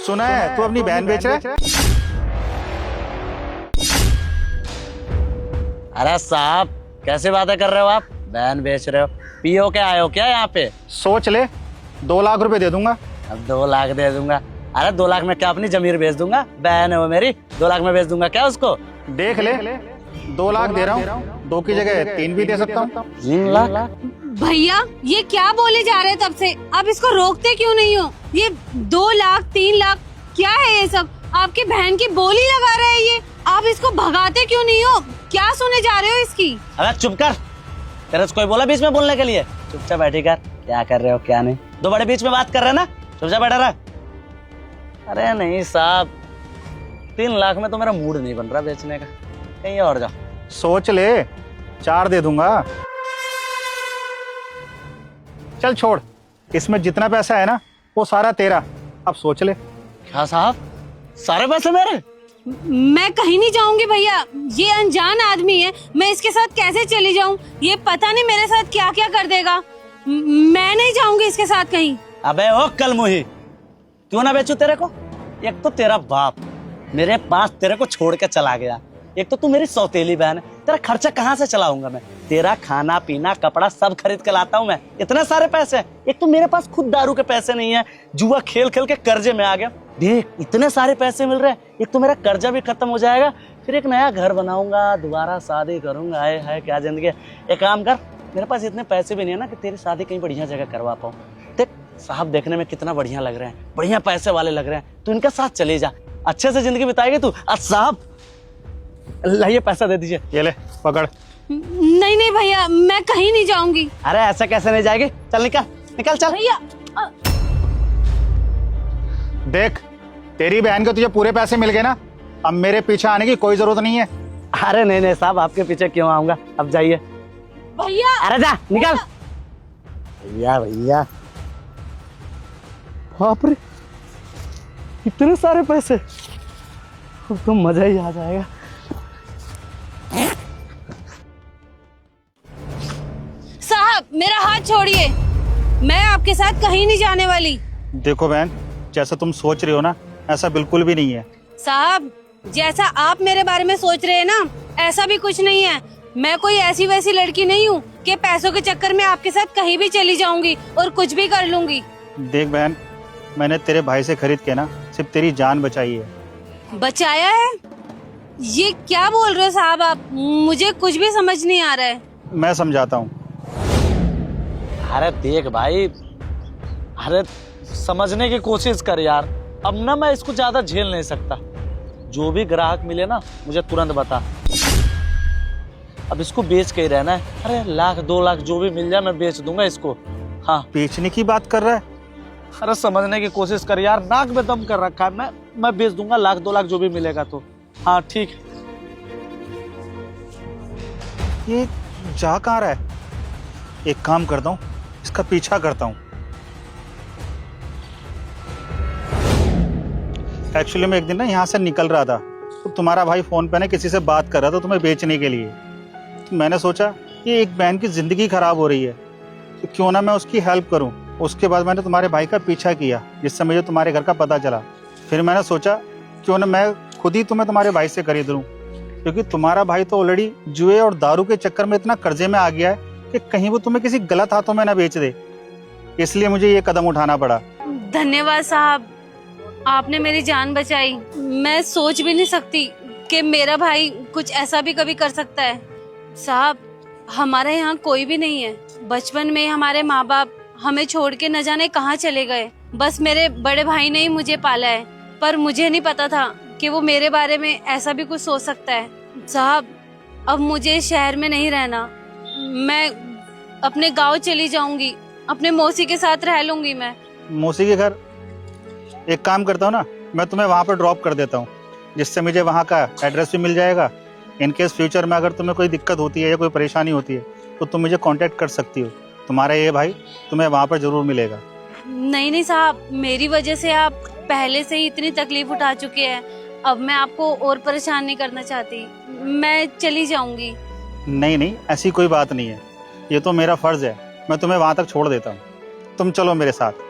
सुना है तू अपनी बहन बेच रहा है? अरे साहब कैसे बातें कर रहे हो आप? बहन बेच रहे हो? पीओ के आए हो क्या यहाँ पे? सोच ले, 2 लाख रुपए दे दूंगा। अब 2 लाख दे दूंगा? अरे 2 लाख में क्या अपनी जमीर बेच दूंगा? बहन है वो मेरी, 2 लाख में बेच दूंगा क्या उसको? देख ले, 2 लाख दे रहा हूँ, 2 की जगह 3 भी दे सकता हूँ। 3 लाख? भैया ये क्या बोले जा रहे हैं तब से? आप इसको रोकते क्यों नहीं हो? ये 2 लाख 3 लाख क्या है ये सब? आपकी बहन की बोली लगा रहे हैं ये। आप इसको भगाते क्यों नहीं हो? क्या सुने जा रहे हो इसकी? अरे चुप कर, तेरे से कोई बोला बीच में बोलने के लिए? चुपचाप बैठी कर, क्या कर रहे हो क्या नहीं? 2 बड़े बीच में बात कर रहे हैं ना, चुपचाप बैठा रहा। अरे नहीं साहब, 3 लाख में तो मेरा मूड नहीं बन रहा बेचने का, कहीं और जाओ। सोच ले, 4 दे दूंगा। चल छोड़, इसमें जितना पैसा है ना वो सारा तेरा। अब सोच ले। क्या साहब, सारे पैसे मेरे? मैं कहीं नहीं जाऊंगी भैया, ये अनजान आदमी है, मैं इसके साथ कैसे चली जाऊं? ये पता नहीं मेरे साथ क्या क्या कर देगा। मैं नहीं जाऊंगी इसके साथ कहीं। अबे ओ कलमुही, क्यों ना बेचू तेरे को? एक तो तेरा बाप मेरे पास तेरे को छोड़ के चला गया, एक तो तू मेरी सौतेली बहन है, तेरा खर्चा कहाँ से चलाऊंगा मैं? तेरा खाना पीना कपड़ा सब खरीद के लाता हूँ मैं, इतने सारे पैसे। एक तो मेरे पास खुद दारू के पैसे नहीं है, जुआ खेल खेल के कर्जे में आ गया। देख इतने सारे पैसे मिल रहे हैं, एक तो मेरा कर्जा भी खत्म हो जाएगा, फिर एक नया घर बनाऊंगा, दोबारा शादी करूंगा। आए हाय क्या जिंदगी है। एक काम कर, मेरे पास इतने पैसे भी नहीं है ना कि तेरी शादी कहीं बढ़िया जगह करवा पाऊँ। देख साहब देखने में कितना बढ़िया लग रहे हैं, बढ़िया पैसे वाले लग रहे हैं, तू इनके साथ चले जा, अच्छे से जिंदगी बिताएगी तू। साहब लाइए पैसा दे दीजिए। ये ले पकड़। नहीं नहीं भैया, मैं कहीं नहीं जाऊंगी। अरे ऐसा कैसे नहीं जाएगी? चल निकल निकल चल। भैया देख, तेरी बहन के तुझे पूरे पैसे मिल गए ना, अब मेरे पीछे आने की कोई जरूरत नहीं है। अरे नहीं नहीं साहब, आपके पीछे क्यों आऊंगा, अब जाइए। भैया अरे जा निकल। भैया भैया, बाप रे इतने सारे पैसे, अब तो मजा ही आ जाएगा। साहब मेरा हाथ छोड़िए, मैं आपके साथ कहीं नहीं जाने वाली। देखो बहन, जैसा तुम सोच रही हो ना ऐसा बिल्कुल भी नहीं है। साहब जैसा आप मेरे बारे में सोच रहे हैं ना, ऐसा भी कुछ नहीं है। मैं कोई ऐसी वैसी लड़की नहीं हूँ कि पैसों के चक्कर में आपके साथ कहीं भी चली जाऊंगी और कुछ भी कर लूंगी। देख बहन, मैंने तेरे भाई से खरीद के ना सिर्फ तेरी जान बचाई है। बचाया है? ये क्या बोल रहे हो साहब आप? मुझे कुछ भी समझ नहीं आ रहा है। मैं समझाता हूँ। अरे देख भाई, अरे समझने की कोशिश कर यार, अब ना मैं इसको ज्यादा झेल नहीं सकता। जो भी ग्राहक मिले ना मुझे तुरंत बता, अब इसको बेच के ही रहना है। अरे 1 लाख 2 लाख जो भी मिल जाए मैं बेच दूंगा इसको। हाँ बेचने की बात कर रहा है? अरे समझने की कोशिश कर यार, नाक में दम कर रखा है। मैं बेच दूंगा 1 लाख 2 लाख जो भी मिलेगा तो। हाँ ठीक। ये जा कहाँ रहा है? एक काम करता हूँ, इसका पीछा करता हूँ। एक्चुअली मैं एक दिन ना यहाँ से निकल रहा था, तो तुम्हारा भाई फोन पे ना किसी से बात कर रहा था तुम्हें बेचने के लिए। तो मैंने सोचा कि एक बहन की जिंदगी खराब हो रही है, तो क्यों ना मैं उसकी हेल्प करूँ। उसके बाद मैंने तुम्हारे भाई का पीछा किया, जिससे मुझे तुम्हारे घर का पता चला। फिर मैंने सोचा क्यों ना मैं खुद ही तुम्हें तुम्हारे भाई से खरीद लूँ, क्योंकि तुम्हारा भाई तो ऑलरेडी जुए और दारू के चक्कर में इतना कर्जे में आ गया है कि कहीं वो तुम्हें किसी गलत हाथों में ना बेच दे। इसलिए मुझे ये कदम उठाना पड़ा। धन्यवाद साहब, आपने मेरी जान बचाई। मैं सोच भी नहीं सकती कि मेरा भाई कुछ ऐसा भी कभी कर सकता है। साहब हमारे यहाँ कोई भी नहीं है। बचपन में हमारे माँ बाप हमें छोड़ के न जाने कहाँ चले गए। बस मेरे बड़े भाई ने ही मुझे पाला है, पर मुझे नहीं पता था कि वो मेरे बारे में ऐसा भी कुछ सोच सकता है। साहब अब मुझे शहर में नहीं रहना, मैं अपने गांव चली जाऊंगी, अपने मौसी के साथ रह लूंगी। मैं मौसी के घर? एक काम करता हूँ ना, मैं तुम्हें वहाँ पर ड्रॉप कर देता हूँ, जिससे मुझे वहाँ का एड्रेस भी मिल जाएगा। इन केस फ्यूचर में अगर तुम्हें कोई दिक्कत होती है या कोई परेशानी होती है तो तुम मुझे कांटेक्ट कर सकती हो। तुम्हारा ये भाई तुम्हें वहाँ पर जरूर मिलेगा। नहीं नहीं साहब, मेरी वजह से आप पहले से ही इतनी तकलीफ उठा चुके हैं, अब मैं आपको और परेशान नहीं करना चाहती। मैं चली जाऊंगी। नहीं नहीं, ऐसी कोई बात नहीं है, ये तो मेरा फर्ज है। मैं तुम्हें वहाँ तक छोड़ देता हूँ, तुम चलो मेरे साथ।